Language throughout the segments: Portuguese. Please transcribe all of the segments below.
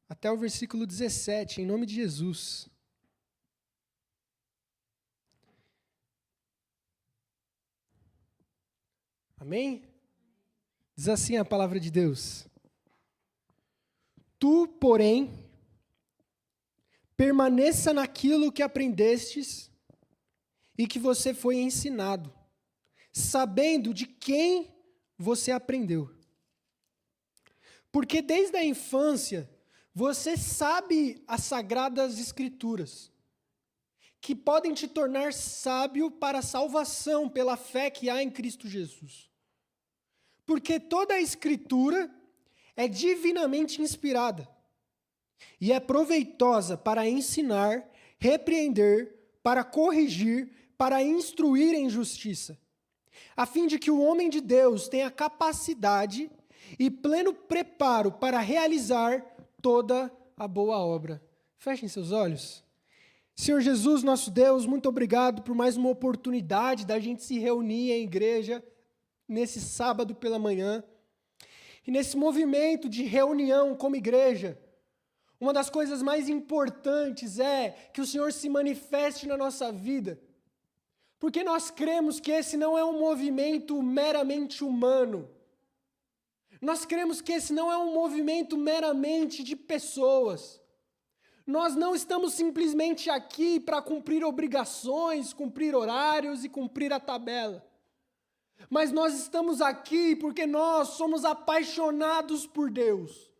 até o versículo 17, em nome de Jesus. Amém? Diz assim a palavra de Deus: Tu, porém, permaneça naquilo que aprendestes e que você foi ensinado, sabendo de quem você aprendeu. Porque desde a infância você sabe as sagradas escrituras, que podem te tornar sábio para a salvação pela fé que há em Cristo Jesus. Porque toda a escritura é divinamente inspirada e é proveitosa para ensinar, repreender, para corrigir, para instruir em justiça, a fim de que o homem de Deus tenha capacidade e pleno preparo para realizar toda a boa obra. Fechem seus olhos. Senhor Jesus, nosso Deus, muito obrigado por mais uma oportunidade da gente se reunir em igreja nesse sábado pela manhã. E nesse movimento de reunião como igreja, uma das coisas mais importantes é que o Senhor se manifeste na nossa vida. Porque nós cremos que esse não é um movimento meramente humano. Nós cremos que esse não é um movimento meramente de pessoas. Nós não estamos simplesmente aqui para cumprir obrigações, cumprir horários e cumprir a tabela. Mas nós estamos aqui porque nós somos apaixonados por Deus.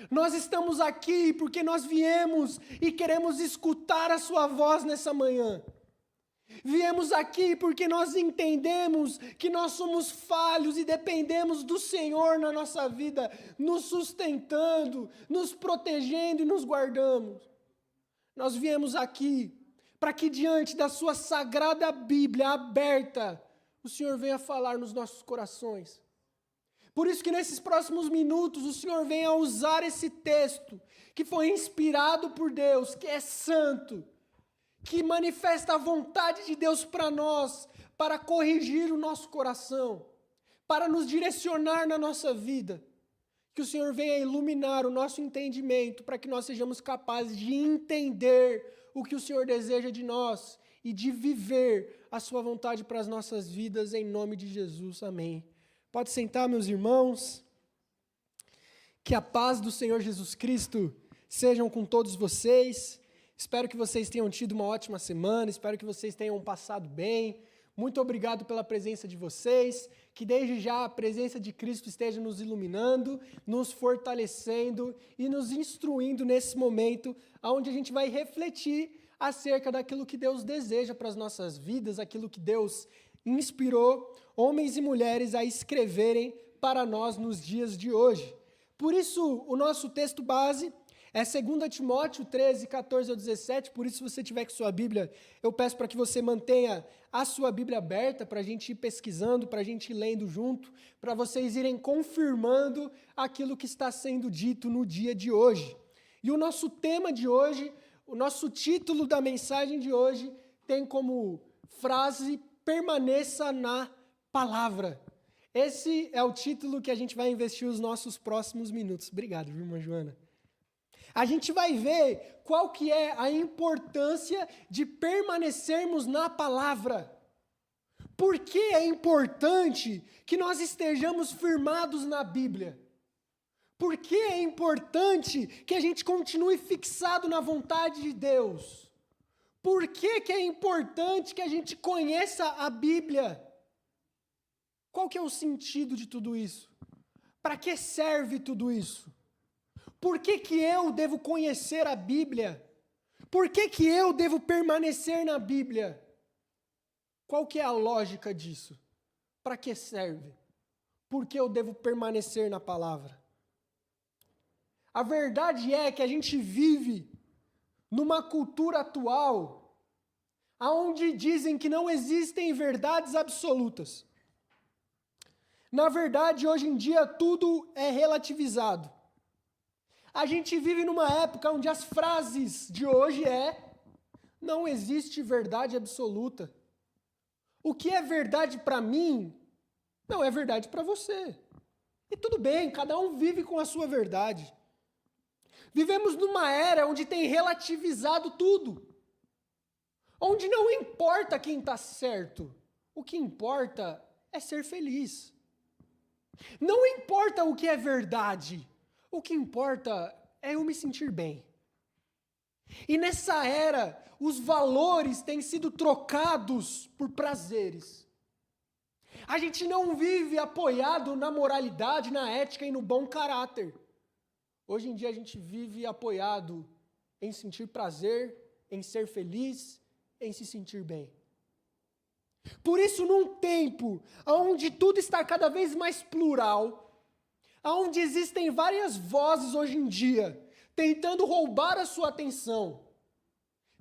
Nós estamos aqui porque nós viemos e queremos escutar a sua voz nessa manhã. Viemos aqui porque nós entendemos que nós somos falhos e dependemos do Senhor na nossa vida, nos sustentando, nos protegendo e nos guardando. Nós viemos aqui para que diante da sua sagrada Bíblia aberta, o Senhor venha falar nos nossos corações. Por isso que nesses próximos minutos o Senhor venha usar esse texto que foi inspirado por Deus, que é santo, que manifesta a vontade de Deus para nós, para corrigir o nosso coração, para nos direcionar na nossa vida. Que o Senhor venha iluminar o nosso entendimento, para que nós sejamos capazes de entender o que o Senhor deseja de nós e de viver a sua vontade para as nossas vidas, em nome de Jesus. Amém. Pode sentar, meus irmãos. Que a paz do Senhor Jesus Cristo sejam com todos vocês. Espero que vocês tenham tido uma ótima semana, espero que vocês tenham passado bem. Muito obrigado pela presença de vocês, que desde já a presença de Cristo esteja nos iluminando, nos fortalecendo e nos instruindo nesse momento, onde a gente vai refletir acerca daquilo que Deus deseja para as nossas vidas, aquilo que Deus inspirou homens e mulheres a escreverem para nós nos dias de hoje. Por isso, o nosso texto base é 2 Timóteo 13, 14 ao 17, por isso se você tiver com sua Bíblia, eu peço para que você mantenha a sua Bíblia aberta, para a gente ir pesquisando, para a gente ir lendo junto, para vocês irem confirmando aquilo que está sendo dito no dia de hoje. E o nosso tema de hoje, o nosso título da mensagem de hoje, tem como frase: permaneça na palavra. Esse é o título que a gente vai investir os nossos próximos minutos. Obrigado, irmã Joana. A gente vai ver qual que é a importância de permanecermos na palavra. Por que é importante que nós estejamos firmados na Bíblia? Por que é importante que a gente continue fixado na vontade de Deus? Por que é importante que a gente conheça a Bíblia? Qual que é o sentido de tudo isso? Para que serve tudo isso? Por que eu devo conhecer a Bíblia? Por que eu devo permanecer na Bíblia? Qual que é a lógica disso? Para que serve? Por que eu devo permanecer na palavra? A verdade é que a gente vive numa cultura atual onde dizem que não existem verdades absolutas. Na verdade, hoje em dia, tudo é relativizado. A gente vive numa época onde as frases de hoje não existe verdade absoluta. O que é verdade para mim, não é verdade para você. E tudo bem, cada um vive com a sua verdade. Vivemos numa era onde tem relativizado tudo. Onde não importa quem está certo. O que importa é ser feliz. Não importa o que é verdade. O que importa é eu me sentir bem. E nessa era, os valores têm sido trocados por prazeres. A gente não vive apoiado na moralidade, na ética e no bom caráter. Hoje em dia a gente vive apoiado em sentir prazer, em ser feliz, em se sentir bem. Por isso, num tempo onde tudo está cada vez mais plural, onde existem várias vozes hoje em dia, tentando roubar a sua atenção,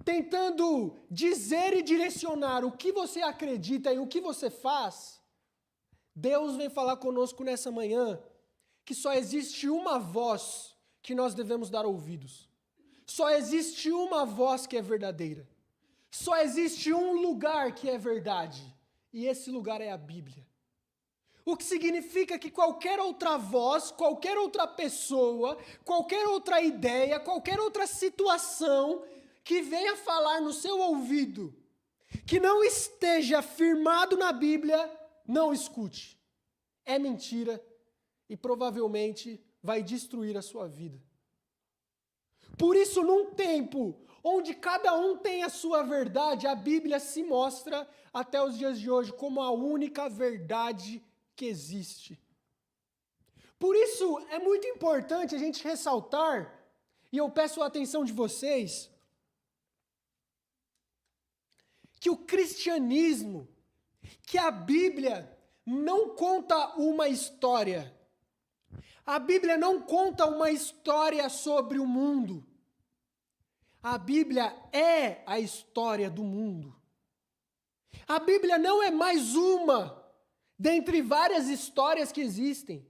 tentando dizer e direcionar o que você acredita e o que você faz, Deus vem falar conosco nessa manhã que só existe uma voz que nós devemos dar ouvidos. Só existe uma voz que é verdadeira. Só existe um lugar que é verdade. E esse lugar é a Bíblia. O que significa que qualquer outra voz, qualquer outra pessoa, qualquer outra ideia, qualquer outra situação que venha falar no seu ouvido, que não esteja firmado na Bíblia, não escute. É mentira e provavelmente vai destruir a sua vida. Por isso, num tempo onde cada um tem a sua verdade, a Bíblia se mostra até os dias de hoje como a única verdade que existe. Por isso, é muito importante a gente ressaltar, e eu peço a atenção de vocês, que o cristianismo, que a Bíblia não conta uma história. A Bíblia não conta uma história sobre o mundo. A Bíblia é a história do mundo. A Bíblia não é mais uma dentre várias histórias que existem.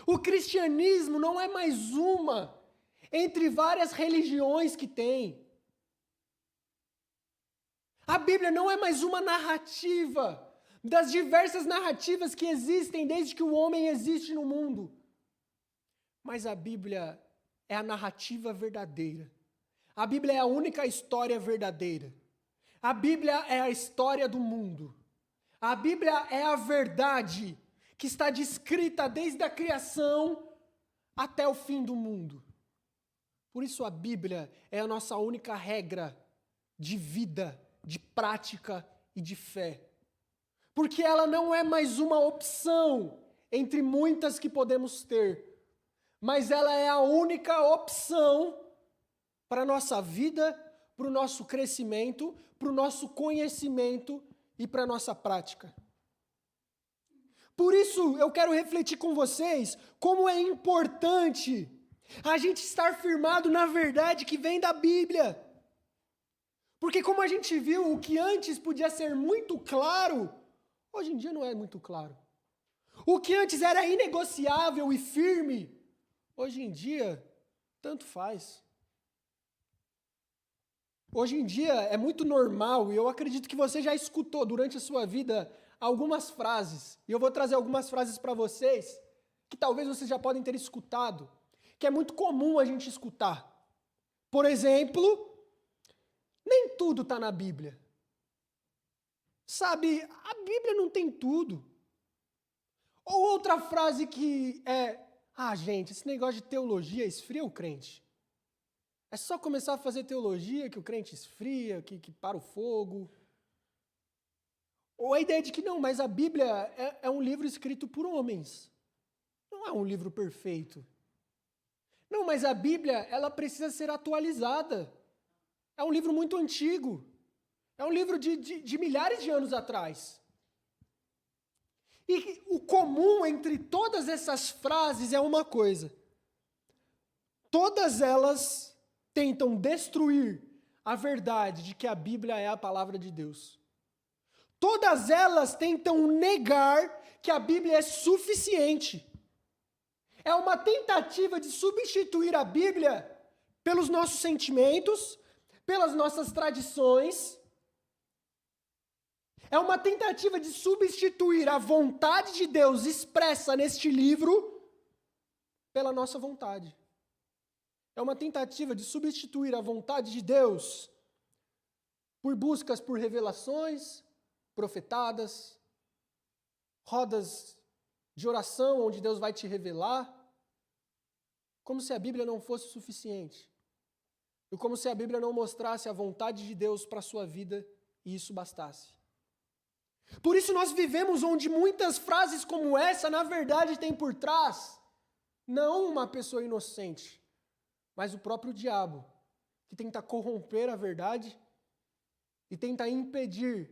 O cristianismo não é mais uma entre várias religiões que tem. A Bíblia não é mais uma narrativa das diversas narrativas que existem desde que o homem existe no mundo. Mas a Bíblia é a narrativa verdadeira. A Bíblia é a única história verdadeira. A Bíblia é a história do mundo. A Bíblia é a verdade que está descrita desde a criação até o fim do mundo. Por isso a Bíblia é a nossa única regra de vida, de prática e de fé. Porque ela não é mais uma opção entre muitas que podemos ter, mas ela é a única opção para a nossa vida, para o nosso crescimento, para o nosso conhecimento e para a nossa prática. Por isso, eu quero refletir com vocês como é importante a gente estar firmado na verdade que vem da Bíblia. Porque como a gente viu, o que antes podia ser muito claro, hoje em dia não é muito claro. O que antes era inegociável e firme, hoje em dia, tanto faz. Hoje em dia é muito normal, e eu acredito que você já escutou durante a sua vida algumas frases, e eu vou trazer algumas frases para vocês, que talvez vocês já podem ter escutado, que é muito comum a gente escutar. Por exemplo, nem tudo está na Bíblia. Sabe, a Bíblia não tem tudo. Ou outra frase que é, gente, esse negócio de teologia esfria o crente. É só começar a fazer teologia que o crente esfria, que para o fogo. Ou a ideia de que não, mas a Bíblia é um livro escrito por homens. Não é um livro perfeito. Não, mas a Bíblia, ela precisa ser atualizada. É um livro muito antigo. É um livro de milhares de anos atrás. E o comum entre todas essas frases é uma coisa. Todas elas tentam destruir a verdade de que a Bíblia é a palavra de Deus. Todas elas tentam negar que a Bíblia é suficiente. É uma tentativa de substituir a Bíblia pelos nossos sentimentos, pelas nossas tradições. É uma tentativa de substituir a vontade de Deus expressa neste livro pela nossa vontade. É uma tentativa de substituir a vontade de Deus por buscas por revelações, profetadas, rodas de oração onde Deus vai te revelar, como se a Bíblia não fosse suficiente. E como se a Bíblia não mostrasse a vontade de Deus para a sua vida e isso bastasse. Por isso nós vivemos onde muitas frases como essa, na verdade, têm por trás não uma pessoa inocente, mas o próprio diabo, que tenta corromper a verdade e tenta impedir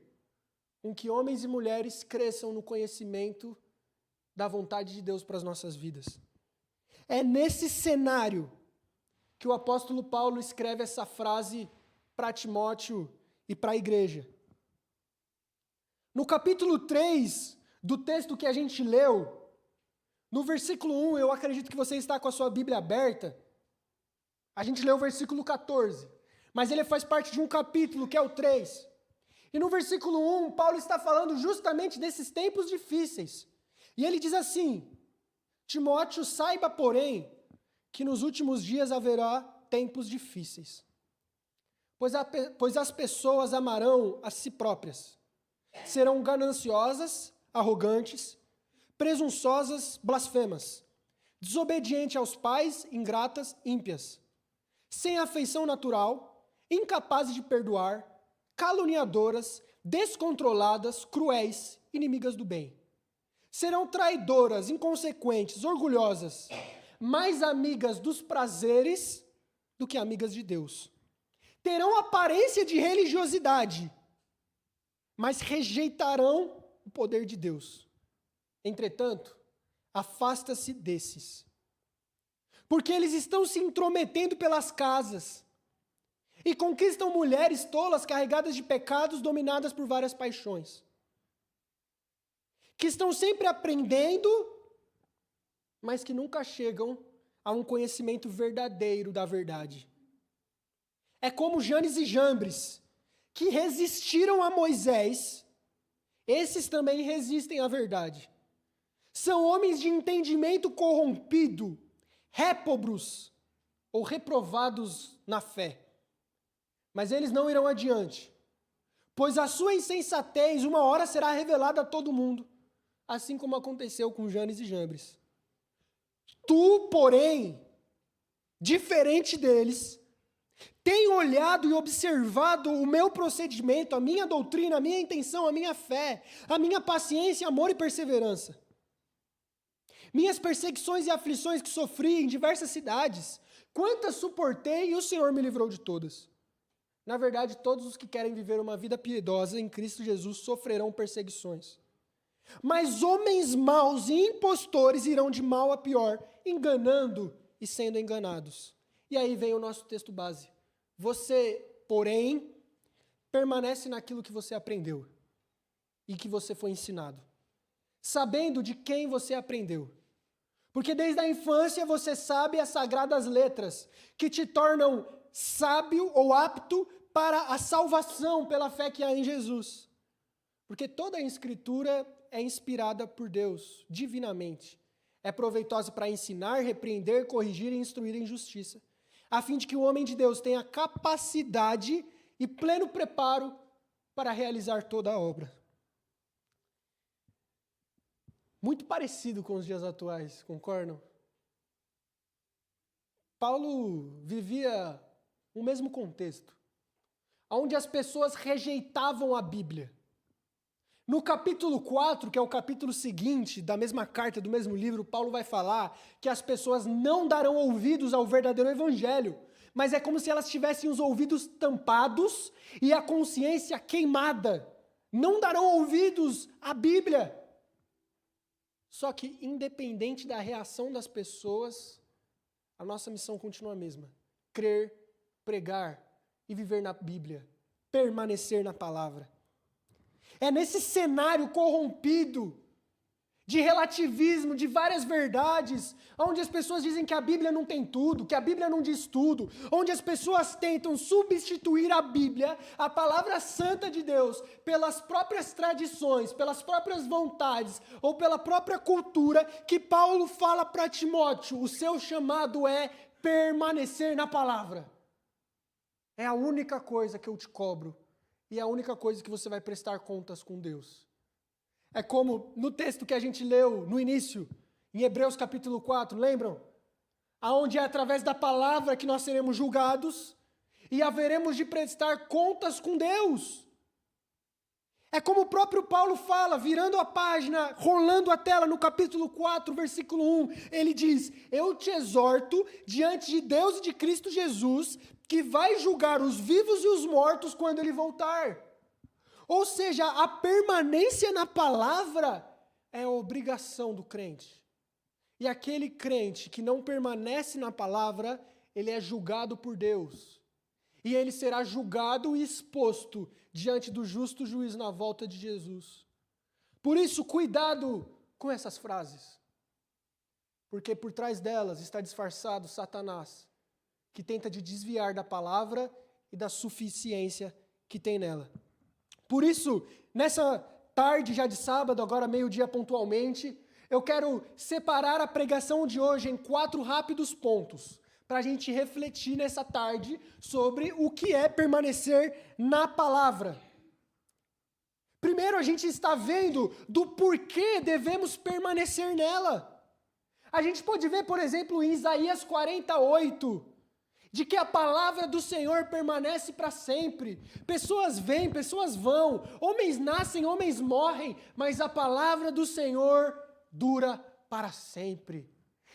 com que homens e mulheres cresçam no conhecimento da vontade de Deus para as nossas vidas. É nesse cenário que o apóstolo Paulo escreve essa frase para Timóteo e para a igreja. No capítulo 3 do texto que a gente leu, no versículo 1, eu acredito que você está com a sua Bíblia aberta, a gente leu o versículo 14, mas ele faz parte de um capítulo que é o 3. E no versículo 1, Paulo está falando justamente desses tempos difíceis. E ele diz assim: Timóteo, saiba, porém, que nos últimos dias haverá tempos difíceis. Pois as pessoas amarão a si próprias. Serão gananciosas, arrogantes, presunçosas, blasfemas, desobedientes aos pais, ingratas, ímpias, sem afeição natural, incapazes de perdoar, caluniadoras, descontroladas, cruéis, inimigas do bem. Serão traidoras, inconsequentes, orgulhosas, mais amigas dos prazeres do que amigas de Deus. Terão aparência de religiosidade, mas rejeitarão o poder de Deus. Entretanto, afasta-se desses, porque eles estão se intrometendo pelas casas e conquistam mulheres tolas carregadas de pecados, dominadas por várias paixões, que estão sempre aprendendo, mas que nunca chegam a um conhecimento verdadeiro da verdade. É como Janes e Jambres, que resistiram a Moisés, esses também resistem à verdade. São homens de entendimento corrompido, réprobos ou reprovados na fé. Mas eles não irão adiante, pois a sua insensatez uma hora será revelada a todo mundo, assim como aconteceu com Janes e Jambres. Tu, porém, diferente deles, tem olhado e observado o meu procedimento, a minha doutrina, a minha intenção, a minha fé, a minha paciência, amor e perseverança. Minhas perseguições e aflições que sofri em diversas cidades, quantas suportei e o Senhor me livrou de todas. Na verdade, todos os que querem viver uma vida piedosa em Cristo Jesus sofrerão perseguições. Mas homens maus e impostores irão de mal a pior, enganando e sendo enganados. E aí vem o nosso texto base. Você, porém, permanece naquilo que você aprendeu e que você foi ensinado, sabendo de quem você aprendeu. Porque desde a infância você sabe as sagradas letras que te tornam sábio ou apto para a salvação pela fé que há em Jesus. Porque toda a Escritura é inspirada por Deus, divinamente. É proveitosa para ensinar, repreender, corrigir e instruir em justiça, a fim de que o homem de Deus tenha capacidade e pleno preparo para realizar toda a obra. Muito parecido com os dias atuais, concordam? Paulo vivia o mesmo contexto, onde as pessoas rejeitavam a Bíblia. No capítulo 4, que é o capítulo seguinte da mesma carta, do mesmo livro, Paulo vai falar que as pessoas não darão ouvidos ao verdadeiro evangelho, mas é como se elas tivessem os ouvidos tampados e a consciência queimada. Não darão ouvidos à Bíblia. Só que, independente da reação das pessoas, a nossa missão continua a mesma: crer, pregar e viver na Bíblia, permanecer na palavra. É nesse cenário corrompido, de relativismo, de várias verdades, onde as pessoas dizem que a Bíblia não tem tudo, que a Bíblia não diz tudo, onde as pessoas tentam substituir a Bíblia, a palavra santa de Deus, pelas próprias tradições, pelas próprias vontades, ou pela própria cultura, que Paulo fala para Timóteo: o seu chamado é permanecer na palavra. É a única coisa que eu te cobro e é a única coisa que você vai prestar contas com Deus. É como no texto que a gente leu no início, em Hebreus capítulo 4, lembram? Aonde é através da palavra que nós seremos julgados e haveremos de prestar contas com Deus. É como o próprio Paulo fala, virando a página, rolando a tela no capítulo 4, versículo 1, ele diz: eu te exorto diante de Deus e de Cristo Jesus, que vai julgar os vivos e os mortos quando ele voltar. Ou seja, a permanência na palavra é a obrigação do crente. E aquele crente que não permanece na palavra, ele é julgado por Deus. E ele será julgado e exposto diante do justo juiz na volta de Jesus. Por isso, cuidado com essas frases. Porque por trás delas está disfarçado Satanás, que tenta te desviar da palavra e da suficiência que tem nela. Por isso, nessa tarde já de sábado, agora meio-dia pontualmente, eu quero separar a pregação de hoje em 4 rápidos pontos, para a gente refletir nessa tarde sobre o que é permanecer na palavra. Primeiro, a gente está vendo do porquê devemos permanecer nela. A gente pode ver, por exemplo, em Isaías 48, de que a palavra do Senhor permanece para sempre. Pessoas vêm, pessoas vão, homens nascem, homens morrem, mas a palavra do Senhor dura para sempre.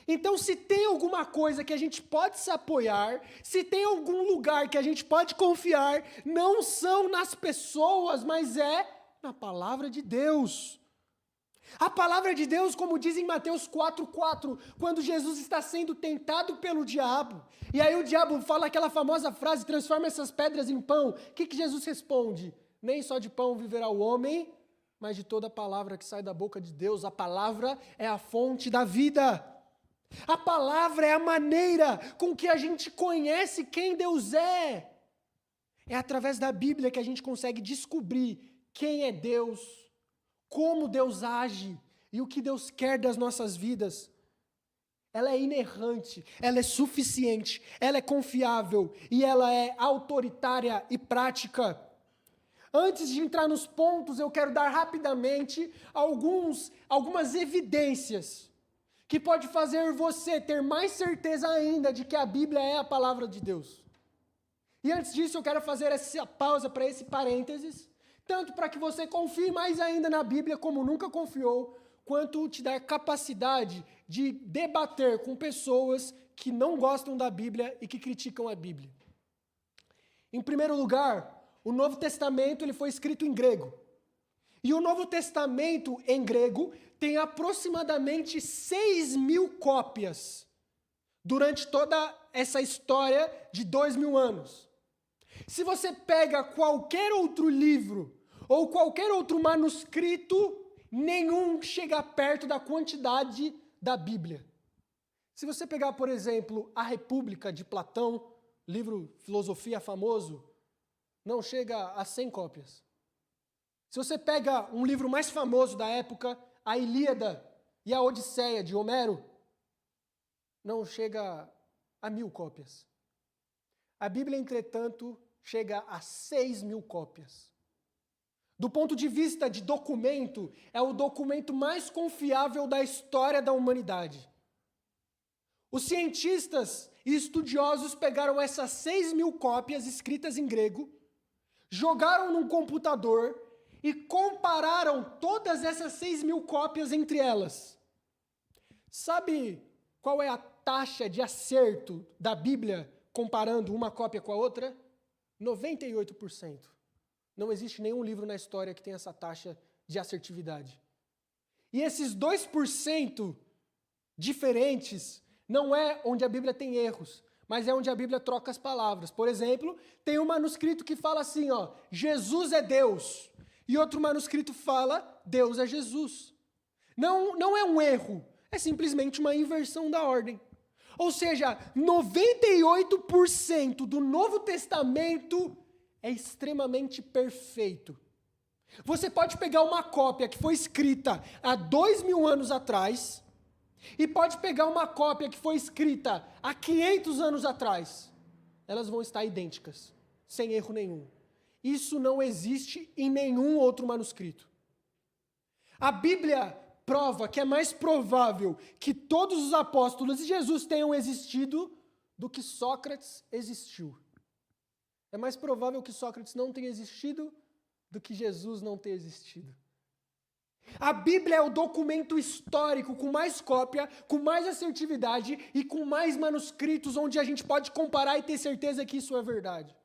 Então, se tem alguma coisa que a gente pode se apoiar, se tem algum lugar que a gente pode confiar, não são nas pessoas, mas é na palavra de Deus. A palavra de Deus, como diz em Mateus 4:4, quando Jesus está sendo tentado pelo diabo, e aí o diabo fala aquela famosa frase, transforma essas pedras em pão, o que Jesus responde? Nem só de pão viverá o homem, mas de toda palavra que sai da boca de Deus. A palavra é a fonte da vida. A palavra é a maneira com que a gente conhece quem Deus é. É através da Bíblia que a gente consegue descobrir quem é Deus, como Deus age e o que Deus quer das nossas vidas. Ela é inerrante, ela é suficiente, ela é confiável e ela é autoritária e prática. Antes de entrar nos pontos, eu quero dar rapidamente algumas evidências que pode fazer você ter mais certeza ainda de que a Bíblia é a palavra de Deus. E antes disso, eu quero fazer essa pausa para esse parênteses, tanto para que você confie mais ainda na Bíblia como nunca confiou, quanto te dar capacidade de debater com pessoas que não gostam da Bíblia e que criticam a Bíblia. Em primeiro lugar, o Novo Testamento ele foi escrito em grego. E o Novo Testamento em grego tem aproximadamente 6.000 cópias durante toda essa história de 2.000 anos. Se você pega qualquer outro livro ou qualquer outro manuscrito, nenhum chega perto da quantidade da Bíblia. Se você pegar, por exemplo, A República de Platão, livro filosofia famoso, não chega a 100 cópias. Se você pega um livro mais famoso da época, a Ilíada e a Odisseia de Homero, não chega a 1.000 cópias. A Bíblia, entretanto, chega a 6.000 cópias. Do ponto de vista de documento, é o documento mais confiável da história da humanidade. Os cientistas e estudiosos pegaram essas 6.000 cópias escritas em grego, jogaram num computador e compararam todas essas 6.000 cópias entre elas. Sabe qual é a taxa de acerto da Bíblia comparando uma cópia com a outra? 98%. Não existe nenhum livro na história que tenha essa taxa de assertividade. E esses 2% diferentes não é onde a Bíblia tem erros, mas é onde a Bíblia troca as palavras. Por exemplo, tem um manuscrito que fala assim, ó, Jesus é Deus. E outro manuscrito fala, Deus é Jesus. Não é um erro, é simplesmente uma inversão da ordem. Ou seja, 98% do Novo Testamento é extremamente perfeito. Você pode pegar uma cópia que foi escrita há 2.000 anos atrás e pode pegar uma cópia que foi escrita há 500 anos atrás. Elas vão estar idênticas, sem erro nenhum. Isso não existe em nenhum outro manuscrito. A Bíblia prova que é mais provável que todos os apóstolos de Jesus tenham existido do que Sócrates existiu. É mais provável que Sócrates não tenha existido do que Jesus não ter existido. A Bíblia é o documento histórico com mais cópia, com mais assertividade e com mais manuscritos onde a gente pode comparar e ter certeza que isso é verdade.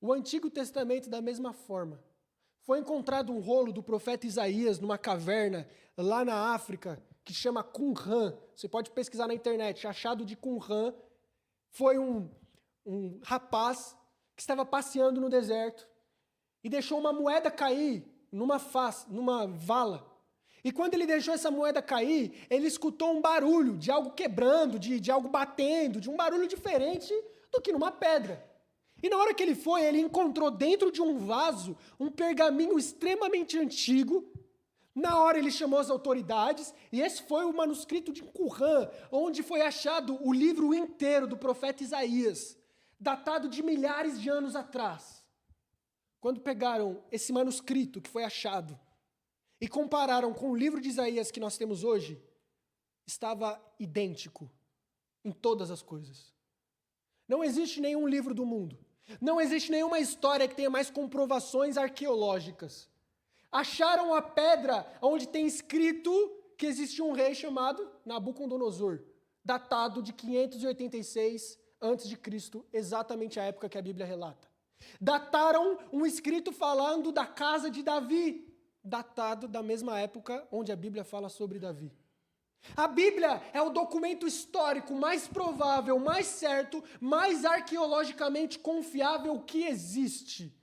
O Antigo Testamento, da mesma forma. Foi encontrado um rolo do profeta Isaías numa caverna lá na África, que chama Qumran. Você pode pesquisar na internet. Achado de Qumran foi um rapaz que estava passeando no deserto e deixou uma moeda cair numa vala. E quando ele deixou essa moeda cair, ele escutou um barulho de algo quebrando, de algo batendo, de um barulho diferente do que numa pedra. E na hora que ele foi, ele encontrou dentro de um vaso um pergaminho extremamente antigo. Na hora ele chamou as autoridades, e esse foi o manuscrito de Qumran, onde foi achado o livro inteiro do profeta Isaías, datado de milhares de anos atrás. Quando pegaram esse manuscrito que foi achado e compararam com o livro de Isaías que nós temos hoje, estava idêntico em todas as coisas. Não existe nenhum livro do mundo, não existe nenhuma história que tenha mais comprovações arqueológicas. Acharam a pedra onde tem escrito que existia um rei chamado Nabucodonosor, datado de 586 a.C., exatamente a época que a Bíblia relata. Dataram um escrito falando da casa de Davi, datado da mesma época onde a Bíblia fala sobre Davi. A Bíblia é o documento histórico mais provável, mais certo, mais arqueologicamente confiável que existe.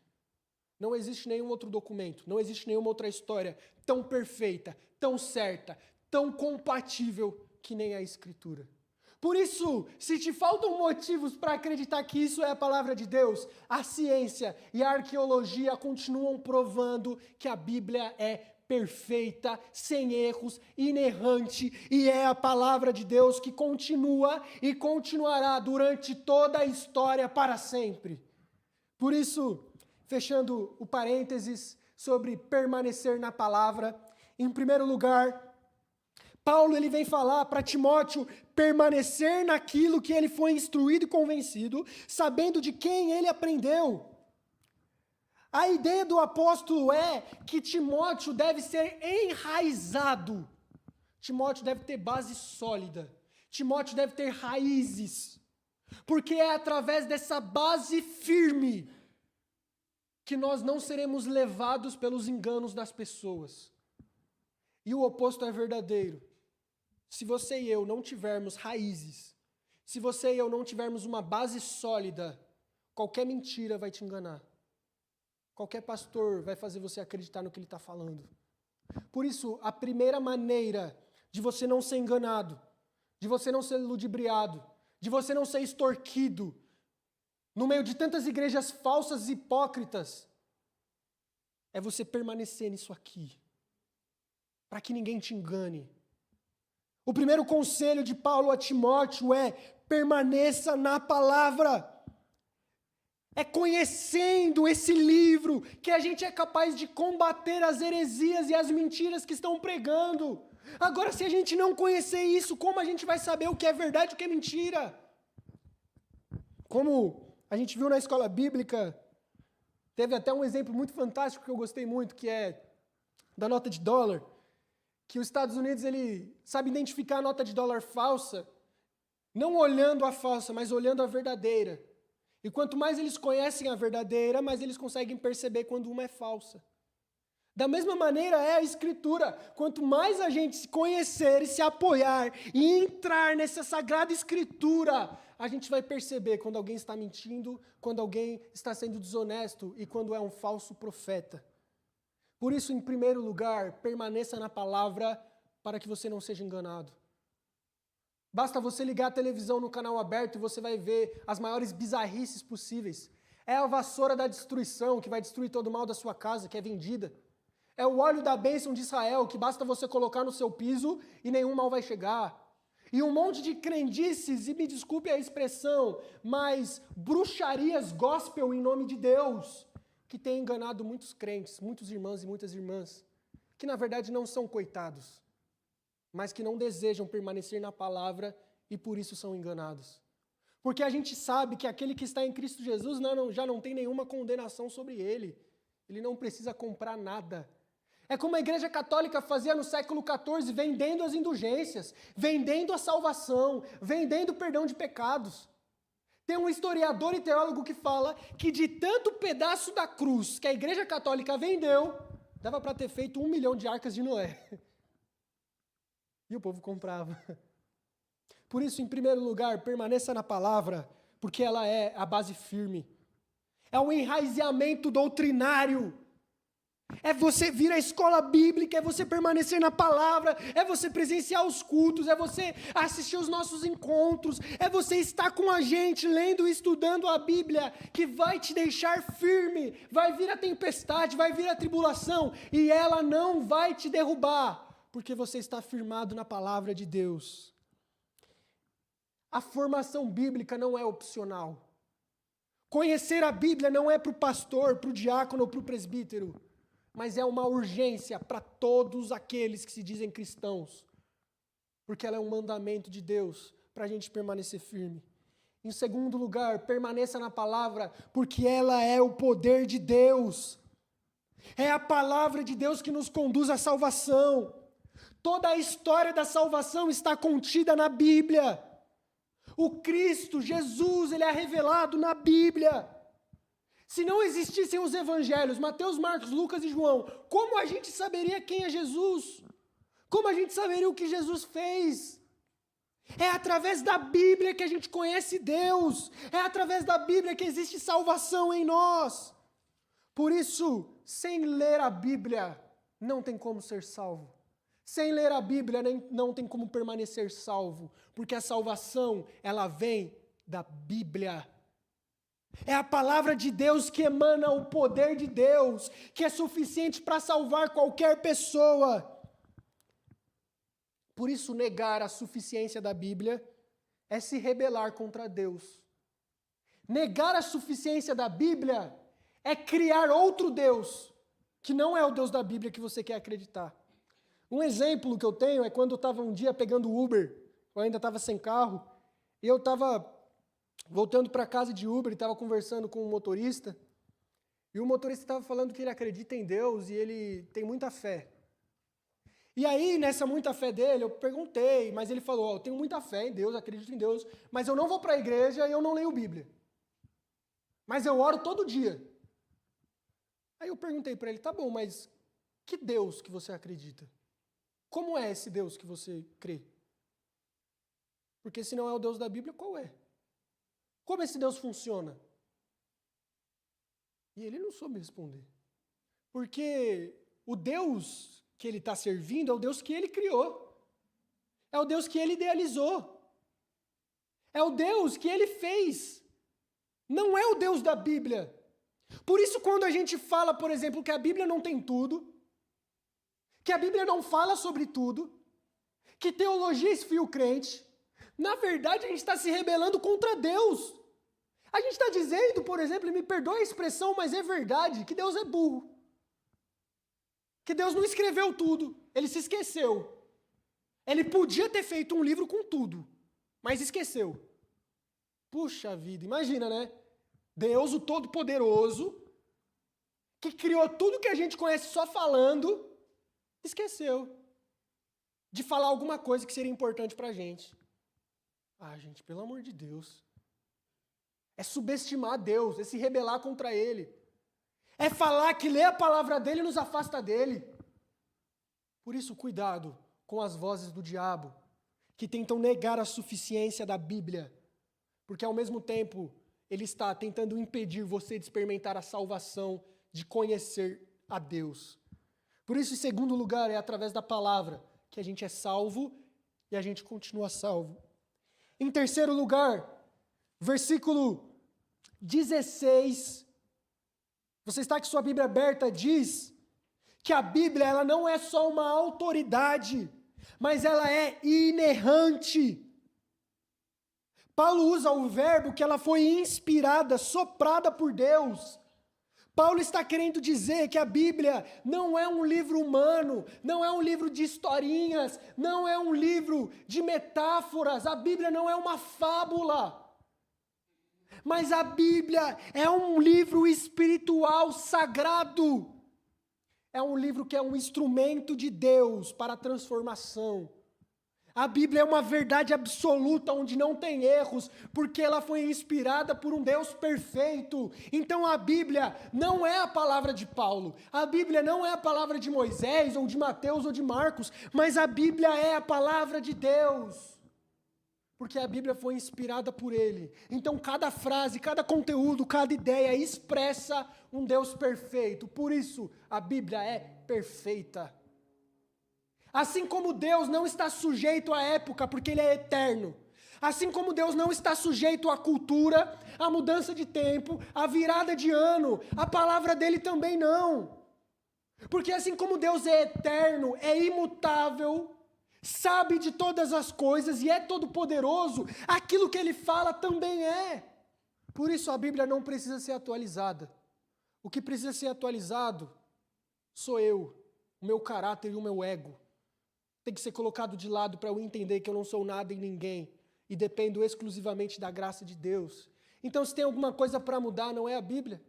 Não existe nenhum outro documento, não existe nenhuma outra história tão perfeita, tão certa, tão compatível que nem a Escritura. Por isso, se te faltam motivos para acreditar que isso é a palavra de Deus, a ciência e a arqueologia continuam provando que a Bíblia é perfeita, sem erros, inerrante, e é a palavra de Deus que continua e continuará durante toda a história para sempre. Por isso, fechando o parênteses sobre permanecer na palavra, em primeiro lugar, Paulo ele vem falar para Timóteo permanecer naquilo que ele foi instruído e convencido, sabendo de quem ele aprendeu. A ideia do apóstolo é que Timóteo deve ser enraizado. Timóteo deve ter base sólida. Timóteo deve ter raízes. Porque é através dessa base firme que nós não seremos levados pelos enganos das pessoas. E o oposto é verdadeiro. Se você e eu não tivermos raízes, se você e eu não tivermos uma base sólida, qualquer mentira vai te enganar. Qualquer pastor vai fazer você acreditar no que ele está falando. Por isso, a primeira maneira de você não ser enganado, de você não ser ludibriado, de você não ser extorquido, no meio de tantas igrejas falsas e hipócritas, é você permanecer nisso aqui, para que ninguém te engane. O primeiro conselho de Paulo a Timóteo é: permaneça na palavra. É conhecendo esse livro que a gente é capaz de combater as heresias e as mentiras que estão pregando. Agora, se a gente não conhecer isso, como a gente vai saber o que é verdade e o que é mentira? Como a gente viu na escola bíblica, teve até um exemplo muito fantástico que eu gostei muito, que é da nota de dólar. Que os Estados Unidos, ele sabe identificar a nota de dólar falsa, não olhando a falsa, mas olhando a verdadeira. E quanto mais eles conhecem a verdadeira, mais eles conseguem perceber quando uma é falsa. Da mesma maneira é a Escritura. Quanto mais a gente se conhecer e se apoiar e entrar nessa sagrada Escritura, a gente vai perceber quando alguém está mentindo, quando alguém está sendo desonesto e quando é um falso profeta. Por isso, em primeiro lugar, permaneça na palavra para que você não seja enganado. Basta você ligar a televisão no canal aberto e você vai ver as maiores bizarrices possíveis. É a vassoura da destruição que vai destruir todo o mal da sua casa, que é vendida. É o óleo da bênção de Israel, que basta você colocar no seu piso e nenhum mal vai chegar. E um monte de crendices, e me desculpe a expressão, mas bruxarias gospel em nome de Deus, que tem enganado muitos crentes, muitos irmãos e muitas irmãs, que na verdade não são coitados, mas que não desejam permanecer na palavra e por isso são enganados. Porque a gente sabe que aquele que está em Cristo Jesus já não tem nenhuma condenação sobre ele. Ele não precisa comprar nada. É como a Igreja Católica fazia no século XIV, vendendo as indulgências, vendendo a salvação, vendendo o perdão de pecados. Tem um historiador e teólogo que fala que de tanto pedaço da cruz que a Igreja Católica vendeu, dava para ter feito 1 milhão de arcas de Noé. E o povo comprava. Por isso, em primeiro lugar, permaneça na palavra, porque ela é a base firme. É um enraizamento doutrinário. É você vir à escola bíblica, é você permanecer na palavra, é você presenciar os cultos, é você assistir os nossos encontros, é você estar com a gente, lendo e estudando a Bíblia, que vai te deixar firme. Vai vir a tempestade, vai vir a tribulação, e ela não vai te derrubar, porque você está firmado na palavra de Deus. A formação bíblica não é opcional. Conhecer a Bíblia não é para o pastor, para o diácono ou para o presbítero, mas é uma urgência para todos aqueles que se dizem cristãos, porque ela é um mandamento de Deus para a gente permanecer firme. Em segundo lugar, permaneça na palavra, porque ela é o poder de Deus. É a palavra de Deus que nos conduz à salvação. Toda a história da salvação está contida na Bíblia. O Cristo, Jesus, ele é revelado na Bíblia. Se não existissem os evangelhos, Mateus, Marcos, Lucas e João, como a gente saberia quem é Jesus? Como a gente saberia o que Jesus fez? É através da Bíblia que a gente conhece Deus. É através da Bíblia que existe salvação em nós. Por isso, sem ler a Bíblia, não tem como ser salvo. Sem ler a Bíblia, não tem como permanecer salvo, porque a salvação, ela vem da Bíblia. É a palavra de Deus que emana o poder de Deus, que é suficiente para salvar qualquer pessoa. Por isso, negar a suficiência da Bíblia é se rebelar contra Deus. Negar a suficiência da Bíblia é criar outro Deus, que não é o Deus da Bíblia que você quer acreditar. Um exemplo que eu tenho é quando eu estava um dia pegando Uber, eu ainda estava sem carro, e eu estava voltando para casa de Uber e estava conversando com um motorista, e o motorista estava falando que ele acredita em Deus e ele tem muita fé. E aí, nessa muita fé dele, eu perguntei, mas ele falou, eu tenho muita fé em Deus, acredito em Deus, mas eu não vou para a igreja e eu não leio Bíblia. Mas eu oro todo dia. Aí eu perguntei para ele, tá bom, mas que Deus que você acredita? Como é esse Deus que você crê? Porque se não é o Deus da Bíblia, qual é? Como esse Deus funciona? E ele não soube responder. Porque o Deus que ele está servindo é o Deus que ele criou. É o Deus que ele idealizou. É o Deus que ele fez. Não é o Deus da Bíblia. Por isso, quando a gente fala, por exemplo, que a Bíblia não tem tudo, que a Bíblia não fala sobre tudo, que teologia esfria o crente, na verdade a gente está se rebelando contra Deus. A gente está dizendo, por exemplo, e me perdoe a expressão, mas é verdade, que Deus é burro. Que Deus não escreveu tudo, ele se esqueceu. Ele podia ter feito um livro com tudo, mas esqueceu. Puxa vida, imagina, né? Deus, o Todo-Poderoso, que criou tudo que a gente conhece só falando, esqueceu de falar alguma coisa que seria importante para a gente. Ah, gente, pelo amor de Deus. É subestimar Deus, é se rebelar contra Ele. É falar que ler a palavra dEle nos afasta dEle. Por isso, cuidado com as vozes do diabo, que tentam negar a suficiência da Bíblia, porque ao mesmo tempo ele está tentando impedir você de experimentar a salvação, de conhecer a Deus. Por isso, em segundo lugar, é através da palavra que a gente é salvo e a gente continua salvo. Em terceiro lugar, versículo 16, você está com sua Bíblia aberta, diz que a Bíblia ela não é só uma autoridade, mas ela é inerrante. Paulo usa o verbo que ela foi inspirada, soprada por Deus. Paulo está querendo dizer que a Bíblia não é um livro humano, não é um livro de historinhas, não é um livro de metáforas, a Bíblia não é uma fábula. Mas a Bíblia é um livro espiritual sagrado. É um livro que é um instrumento de Deus para a transformação. A Bíblia é uma verdade absoluta, onde não tem erros, porque ela foi inspirada por um Deus perfeito. Então a Bíblia não é a palavra de Paulo, a Bíblia não é a palavra de Moisés, ou de Mateus, ou de Marcos, mas a Bíblia é a palavra de Deus. Porque a Bíblia foi inspirada por Ele. Então cada frase, cada conteúdo, cada ideia expressa um Deus perfeito. Por isso a Bíblia é perfeita. Assim como Deus não está sujeito à época, porque Ele é eterno. Assim como Deus não está sujeito à cultura, à mudança de tempo, à virada de ano, a palavra dele também não. Porque assim como Deus é eterno, é imutável, sabe de todas as coisas e é todo-poderoso, aquilo que Ele fala também é. Por isso a Bíblia não precisa ser atualizada. O que precisa ser atualizado sou eu, o meu caráter e o meu ego. Tem que ser colocado de lado para eu entender que eu não sou nada e ninguém e dependo exclusivamente da graça de Deus. Então, se tem alguma coisa para mudar, não é a Bíblia.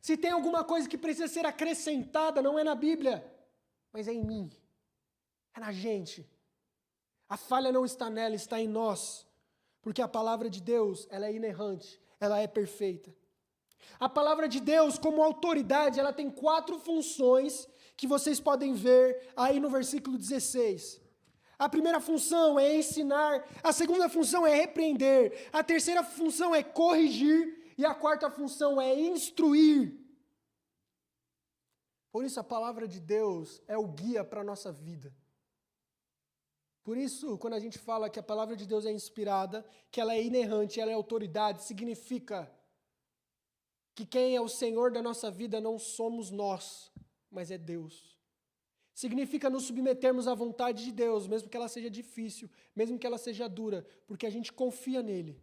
Se tem alguma coisa que precisa ser acrescentada, não é na Bíblia, mas é em mim, é na gente. A falha não está nela, está em nós, porque a palavra de Deus, ela é inerrante, ela é perfeita. A palavra de Deus, como autoridade, ela tem 4 funções que vocês podem ver aí no versículo 16. A primeira função é ensinar, a segunda função é repreender, a terceira função é corrigir e a quarta função é instruir. Por isso a palavra de Deus é o guia para a nossa vida. Por isso, quando a gente fala que a palavra de Deus é inspirada, que ela é inerrante, ela é autoridade, significa que quem é o Senhor da nossa vida não somos nós, mas é Deus. Significa nos submetermos à vontade de Deus, mesmo que ela seja difícil, mesmo que ela seja dura, porque a gente confia nele.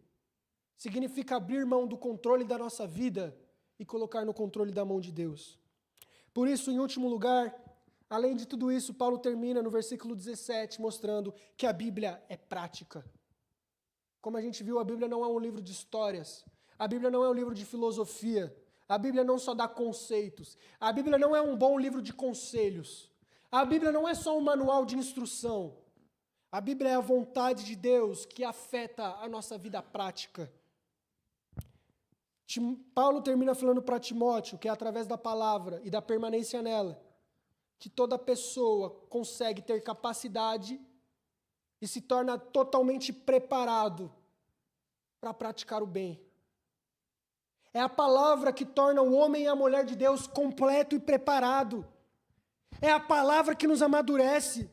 Significa abrir mão do controle da nossa vida e colocar no controle da mão de Deus. Por isso, em último lugar, além de tudo isso, Paulo termina no versículo 17, mostrando que a Bíblia é prática. Como a gente viu, a Bíblia não é um livro de histórias, a Bíblia não é um livro de filosofia, a Bíblia não só dá conceitos, a Bíblia não é um bom livro de conselhos, a Bíblia não é só um manual de instrução, a Bíblia é a vontade de Deus que afeta a nossa vida prática. Paulo termina falando para Timóteo que é através da palavra e da permanência nela que toda pessoa consegue ter capacidade e se torna totalmente preparado para praticar o bem. É a palavra que torna o homem e a mulher de Deus completo e preparado. É a palavra que nos amadurece.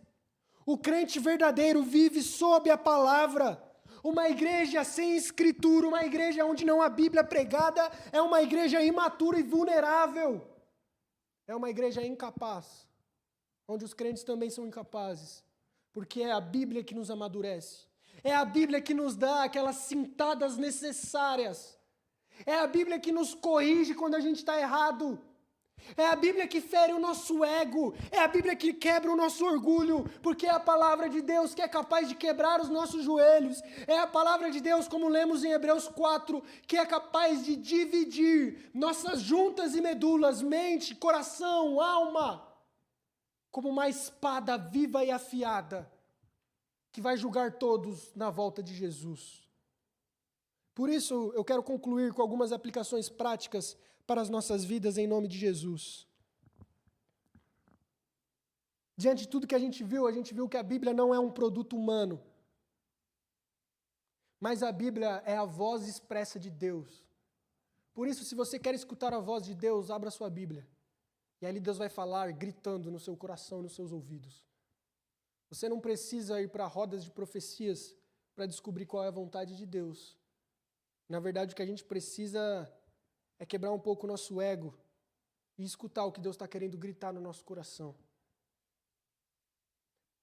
O crente verdadeiro vive sob a palavra. Uma igreja sem escritura, uma igreja onde não há Bíblia pregada, é uma igreja imatura e vulnerável. É uma igreja incapaz, onde os crentes também são incapazes, porque é a Bíblia que nos amadurece. É a Bíblia que nos dá aquelas cintadas necessárias. É a Bíblia que nos corrige quando a gente está errado. É a Bíblia que fere o nosso ego. É a Bíblia que quebra o nosso orgulho, porque é a palavra de Deus que é capaz de quebrar os nossos joelhos. É a palavra de Deus, como lemos em Hebreus 4, que é capaz de dividir nossas juntas e medulas, mente, coração, alma, como uma espada viva e afiada, que vai julgar todos na volta de Jesus. Por isso, eu quero concluir com algumas aplicações práticas para as nossas vidas em nome de Jesus. Diante de tudo que a gente viu que a Bíblia não é um produto humano, mas a Bíblia é a voz expressa de Deus. Por isso, se você quer escutar a voz de Deus, abra sua Bíblia. E ali Deus vai falar gritando no seu coração, nos seus ouvidos. Você não precisa ir para rodas de profecias para descobrir qual é a vontade de Deus. Na verdade, o que a gente precisa é quebrar um pouco o nosso ego e escutar o que Deus está querendo gritar no nosso coração.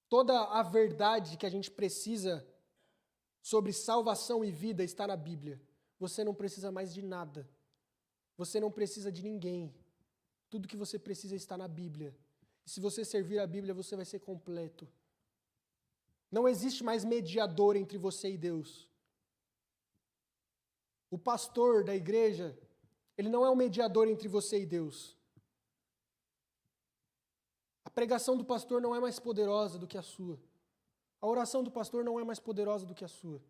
Toda a verdade que a gente precisa sobre salvação e vida está na Bíblia. Você não precisa mais de nada. Você não precisa de ninguém. Tudo que você precisa está na Bíblia. E se você servir a Bíblia, você vai ser completo. Não existe mais mediador entre você e Deus. O pastor da igreja, ele não é um mediador entre você e Deus. A pregação do pastor não é mais poderosa do que a sua. A oração do pastor não é mais poderosa do que a sua.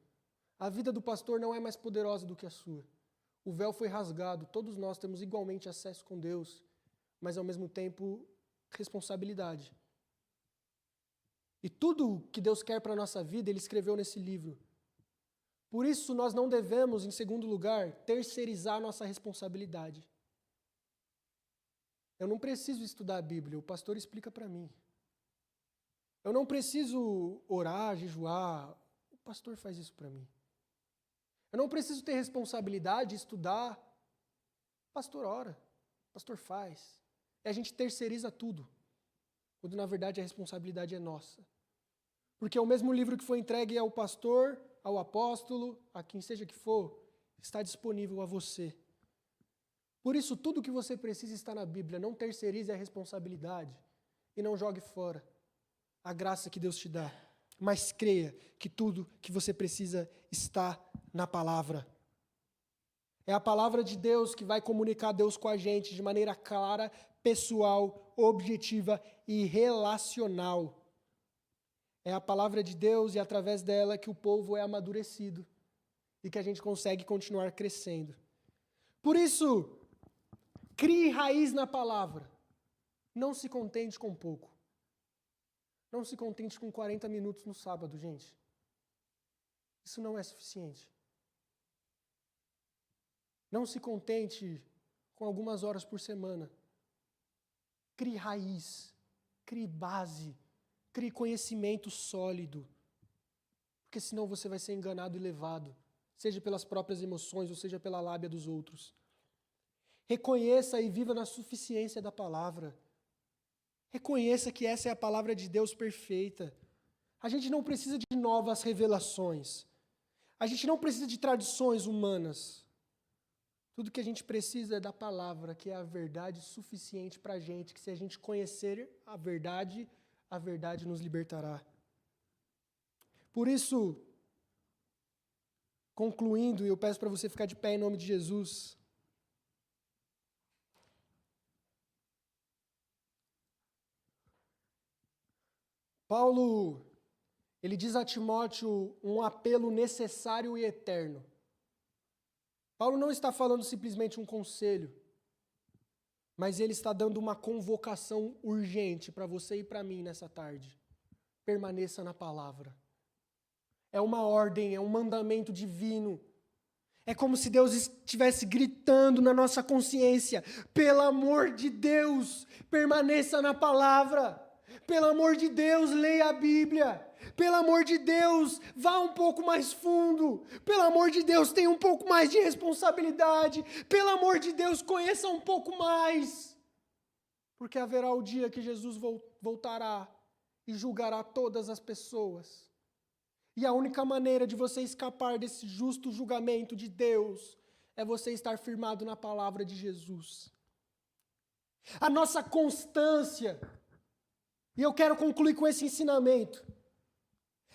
A vida do pastor não é mais poderosa do que a sua. O véu foi rasgado, todos nós temos igualmente acesso com Deus, mas ao mesmo tempo responsabilidade. E tudo que Deus quer para a nossa vida, Ele escreveu nesse livro. Por isso, nós não devemos, em segundo lugar, terceirizar a nossa responsabilidade. Eu não preciso estudar a Bíblia, o pastor explica para mim. Eu não preciso orar, jejuar, o pastor faz isso para mim. Eu não preciso ter responsabilidade, estudar, o pastor ora, o pastor faz. E a gente terceiriza tudo, quando na verdade a responsabilidade é nossa. Porque o mesmo livro que foi entregue ao pastor, ao apóstolo, a quem seja que for, está disponível a você. Por isso, tudo que você precisa está na Bíblia. Não terceirize a responsabilidade e não jogue fora a graça que Deus te dá. Mas creia que tudo que você precisa está na palavra. É a palavra de Deus que vai comunicar Deus com a gente de maneira clara, pessoal, objetiva e relacional. É a palavra de Deus e através dela que o povo é amadurecido e que a gente consegue continuar crescendo. Por isso, crie raiz na palavra. Não se contente com pouco. Não se contente com 40 minutos no sábado, gente. Isso não é suficiente. Não se contente com algumas horas por semana. Crie raiz, crie base, crie conhecimento sólido. Porque senão você vai ser enganado e levado, seja pelas próprias emoções ou seja pela lábia dos outros. Reconheça e viva na suficiência da palavra. Reconheça que essa é a palavra de Deus perfeita. A gente não precisa de novas revelações. A gente não precisa de tradições humanas. Tudo que a gente precisa é da palavra, que é a verdade suficiente para a gente, que se a gente conhecer a verdade nos libertará. Por isso, concluindo, eu peço para você ficar de pé em nome de Jesus. Paulo, ele diz a Timóteo um apelo necessário e eterno. Paulo não está falando simplesmente um conselho, mas ele está dando uma convocação urgente para você e para mim nessa tarde. Permaneça na palavra. É uma ordem, é um mandamento divino. É como se Deus estivesse gritando na nossa consciência: pelo amor de Deus, permaneça na palavra. Pelo amor de Deus, leia a Bíblia. Pelo amor de Deus, vá um pouco mais fundo. Pelo amor de Deus, tenha um pouco mais de responsabilidade. Pelo amor de Deus, conheça um pouco mais. Porque haverá o dia que Jesus voltará e julgará todas as pessoas. E a única maneira de você escapar desse justo julgamento de Deus é você estar firmado na palavra de Jesus. A nossa constância, e eu quero concluir com esse ensinamento,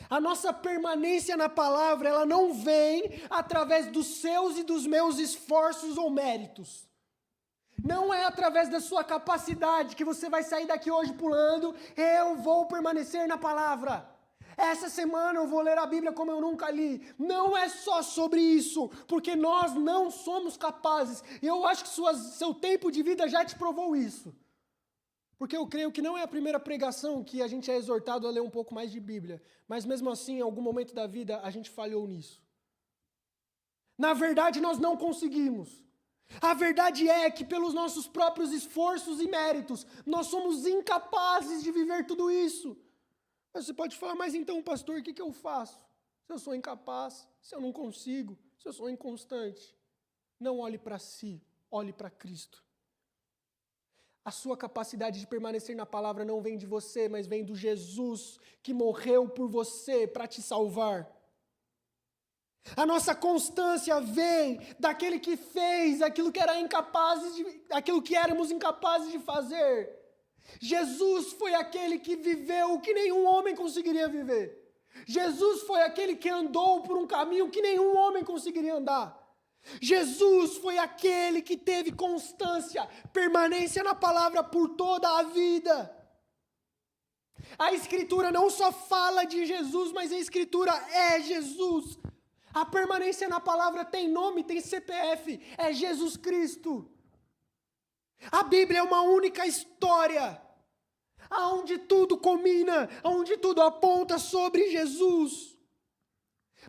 a nossa permanência na palavra, ela não vem através dos seus e dos meus esforços ou méritos. Não é através da sua capacidade que você vai sair daqui hoje pulando: eu vou permanecer na palavra. Essa semana eu vou ler a Bíblia como eu nunca li. Não é só sobre isso, porque nós não somos capazes. E eu acho que seu tempo de vida já te provou isso. Porque eu creio que não é a primeira pregação que a gente é exortado a ler um pouco mais de Bíblia. Mas mesmo assim, em algum momento da vida, a gente falhou nisso. Na verdade, nós não conseguimos. A verdade é que pelos nossos próprios esforços e méritos, nós somos incapazes de viver tudo isso. Mas você pode falar: mas então, pastor, o que eu faço? Se eu sou incapaz, se eu não consigo, se eu sou inconstante. Não olhe para si, olhe para Cristo. A sua capacidade de permanecer na palavra não vem de você, mas vem do Jesus que morreu por você para te salvar. A nossa constância vem daquele que fez aquilo que aquilo que éramos incapazes de fazer. Jesus foi aquele que viveu o que nenhum homem conseguiria viver. Jesus foi aquele que andou por um caminho que nenhum homem conseguiria andar. Jesus foi aquele que teve constância, permanência na palavra por toda a vida. A Escritura não só fala de Jesus, mas a Escritura é Jesus. A permanência na palavra tem nome, tem CPF, é Jesus Cristo. A Bíblia é uma única história, aonde tudo culmina, aonde tudo aponta sobre Jesus.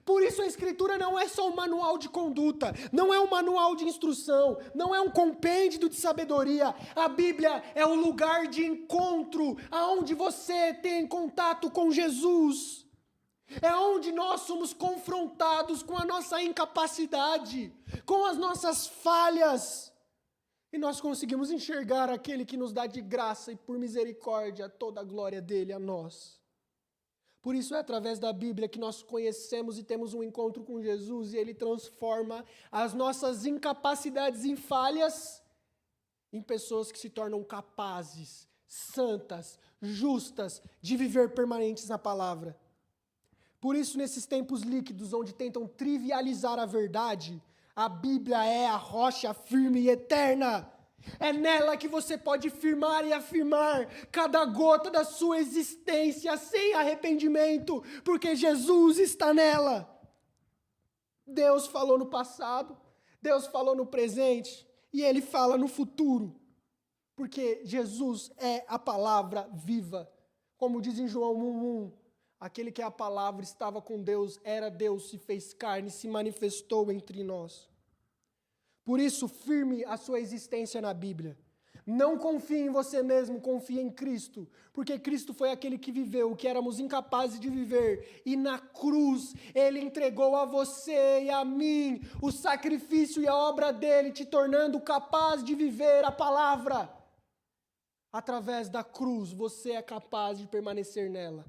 Por isso a Escritura não é só um manual de conduta, não é um manual de instrução, não é um compêndio de sabedoria. A Bíblia é o lugar de encontro, aonde você tem contato com Jesus. É onde nós somos confrontados com a nossa incapacidade, com as nossas falhas. E nós conseguimos enxergar aquele que nos dá de graça e por misericórdia toda a glória dele a nós. Por isso é através da Bíblia que nós conhecemos e temos um encontro com Jesus e ele transforma as nossas incapacidades e falhas em pessoas que se tornam capazes, santas, justas, de viver permanentes na palavra. Por isso, nesses tempos líquidos, onde tentam trivializar a verdade, a Bíblia é a rocha firme e eterna. É nela que você pode firmar e afirmar cada gota da sua existência sem arrependimento, porque Jesus está nela. Deus falou no passado, Deus falou no presente, e Ele fala no futuro, porque Jesus é a palavra viva. Como diz em João 1:1, aquele que é a palavra estava com Deus, era Deus, se fez carne, se manifestou entre nós. Por isso, firme a sua existência na Bíblia. Não confie em você mesmo, confie em Cristo, porque Cristo foi aquele que viveu o que éramos incapazes de viver, e na cruz Ele entregou a você e a mim o sacrifício e a obra dEle, te tornando capaz de viver a palavra. Através da cruz, você é capaz de permanecer nela.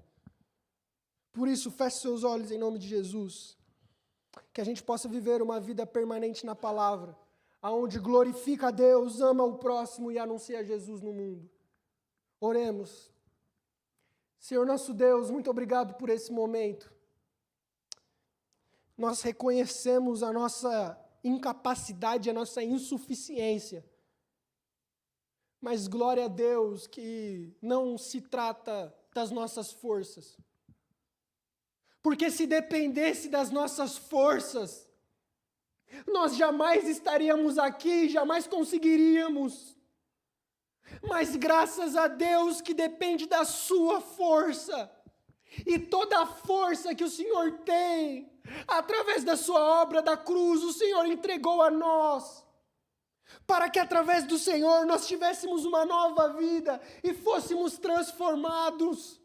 Por isso, feche seus olhos em nome de Jesus, que a gente possa viver uma vida permanente na palavra, aonde glorifica a Deus, ama o próximo e anuncia Jesus no mundo. Oremos. Senhor nosso Deus, muito obrigado por esse momento. Nós reconhecemos a nossa incapacidade, a nossa insuficiência. Mas glória a Deus que não se trata das nossas forças. Porque se dependesse das nossas forças, nós jamais estaríamos aqui, jamais conseguiríamos. Mas graças a Deus que depende da sua força, e toda a força que o Senhor tem, através da sua obra da cruz, o Senhor entregou a nós, para que através do Senhor nós tivéssemos uma nova vida e fôssemos transformados.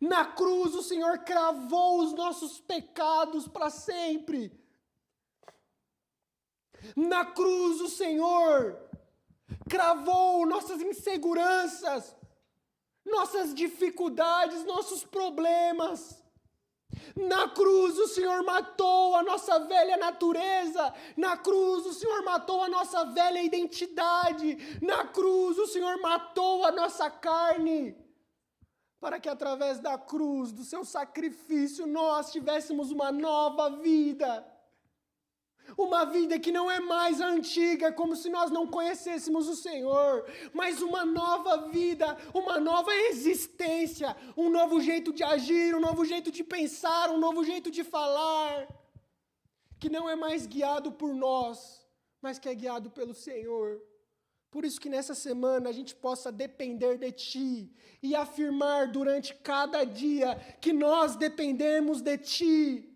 Na cruz o Senhor cravou os nossos pecados para sempre. Na cruz o Senhor cravou nossas inseguranças, nossas dificuldades, nossos problemas. Na cruz o Senhor matou a nossa velha natureza. Na cruz o Senhor matou a nossa velha identidade. Na cruz o Senhor matou a nossa carne, para que através da cruz, do seu sacrifício, nós tivéssemos uma nova vida. Uma vida que não é mais a antiga, como se nós não conhecêssemos o Senhor, mas uma nova vida, uma nova existência, um novo jeito de agir, um novo jeito de pensar, um novo jeito de falar, que não é mais guiado por nós, mas que é guiado pelo Senhor. Por isso que nessa semana a gente possa depender de Ti e afirmar durante cada dia que nós dependemos de Ti.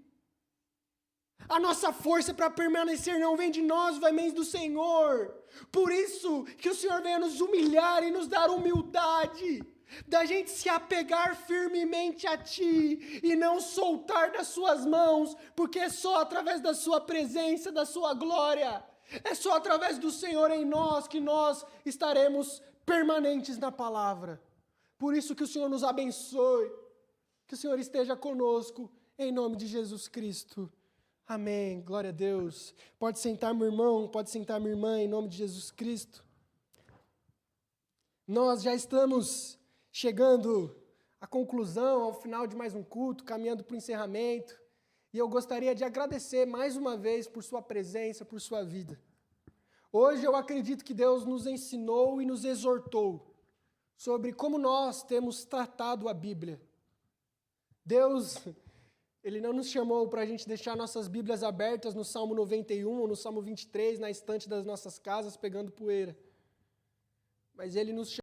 A nossa força para permanecer não vem de nós, vem do Senhor. Por isso que o Senhor venha nos humilhar e nos dar humildade, da gente se apegar firmemente a Ti e não soltar das Suas mãos, porque é só através da Sua presença, da Sua glória, É só através do Senhor em nós que nós estaremos permanentes na palavra. Por isso que o Senhor nos abençoe, que o Senhor esteja conosco, em nome de Jesus Cristo. Amém. Glória a Deus. Pode sentar, meu irmão, pode sentar, minha irmã, em nome de Jesus Cristo. Nós já estamos chegando à conclusão, ao final de mais um culto, caminhando para o encerramento. E eu gostaria de agradecer mais uma vez por sua presença, por sua vida. Hoje eu acredito que Deus nos ensinou e nos exortou sobre como nós temos tratado a Bíblia. Deus, Ele não nos chamou para a gente deixar nossas Bíblias abertas no Salmo 91 ou no Salmo 23, na estante das nossas casas, pegando poeira. Mas Ele nos